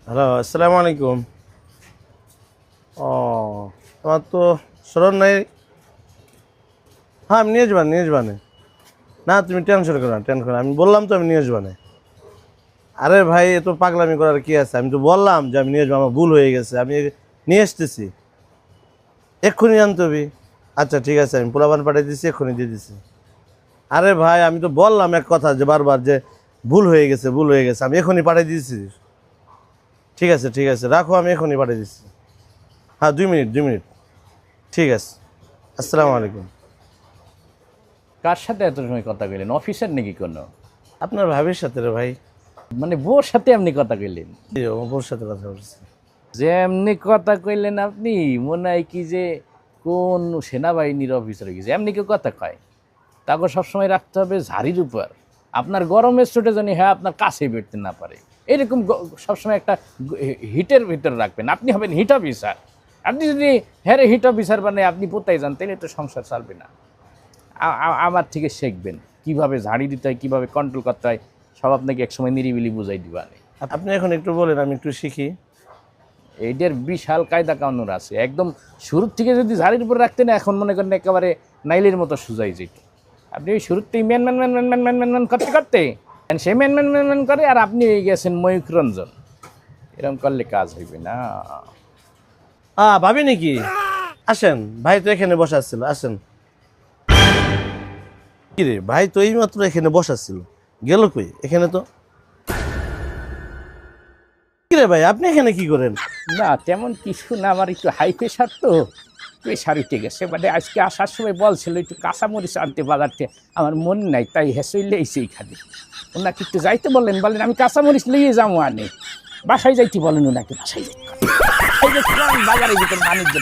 Hello, আসসালামু আলাইকুম। ও, তোমার তো স্মরণ নাই। হ্যাঁ, আমি নিয়ে যাবানে, নিয়ে যাবানে। না, তুমি টেনশন করো না, টেনশন করো না। আমি বললাম তো আমি নিয়ে যাবানে। আরে ভাই, এত পাগলামি করার কি আছে? আমি তো বললাম যে আমি নিয়ে যাবো, আমার ভুল হয়ে গেছে, আমি নিয়ে আসতেছি। এক্ষুনি আনতে হবে। আচ্ছা ঠিক আছে, আমি পোলাপান পাঠিয়ে দিচ্ছি, এক্ষুনি দিয়ে দিচ্ছি। আরে ভাই, আমি তো বললাম এক কথা যে বারবার যে ভুল হয়ে গেছে, ভুল হয়ে গেছে, আমি এখনই পাঠিয়ে দিচ্ছি। ঠিক আছে ঠিক আছে, রাখো, আমি এখনই পাঠিয়ে দিচ্ছি। হ্যাঁ, 2 মিনিট, 2 মিনিট। ঠিক আছে। আসসালামু আলাইকুম। কার সাথে এত সময় কথা কইলেন? অফিসের নাকি কোনো? আপনার ভাবির সাথে রে ভাই। মানে বউর সাথে এমনি কথা কইলেন? জি, ওর সাথে কথা বলছি। যে এমনি কথা কইলেন আপনি, মনে হয় কি যে কোন সেনাবাহিনীর অফিসার গেছে। এমনি কেউ কথা কয়? তাকে সবসময় রাখতে হবে ঝাড়ির উপর। আপনার গরমের চোটে জানি হ্যাঁ আপনার কাছে বেরতে না পারে, এরকম সবসময় একটা হিটের ভিতরে রাখবেন। আপনি হবেন হিট অফিসার। আপনি যদি হ্যাঁ হিট অফিসার মানে আপনি পোতাই যান, তাহলে তো সংসার চলবে না। আমার থেকে শিখবেন কীভাবে ঝাড়ি দিতে হয়, কীভাবে কন্ট্রোল করতে হয়, সব আপনাকে একসময় নিরিবিলি বুঝাই দিবা। আপনি এখন একটু বলেন, আমি একটু শিখি। এইটার বিশাল কায়দা কানুন আছে। একদম শুরুর থেকে যদি ঝাড়ির উপর রাখতেন, এখন মনে করেন একেবারে নাইলের মতো সুজাই যেত। আপনি ওই শুরুতেই man man man man man man man man করতে করতে সে ম্যান ম্যান ম্যান ম্যান করে, আর আপনি হয়ে গেছেন ময়ূখ রঞ্জন। এরকম করলে কাজ হইবে না। ভাবি নাকি? আসেন, ভাই তো এখানে বসাচ্ছিল, আসেন। কি রে ভাই, তো এইমাত্র এখানে বসাচ্ছিল, গেল কই? এখানে তো কি রে ভাই, আপনি এখানে কি করেন? না তেমন কিছু না, আমার একটু হাই প্রেশার তো, প্রেশার উঠে গেছে। মানে আজকে আসার সময় বলছিল একটু কাঁচামরিচ আনতে বাজারতে, আমার মন নাই, তাই হেসইলে এসে এইখানে। ওনাকে একটু যাইতে বললেন, বলেন আমি কাঁচামরিচ নিয়ে যাবো আনে। বাসায় যাইতে বলেন ওনাকে, বাসায় যাইতে বাজারের ভিতরে বাণিজ্য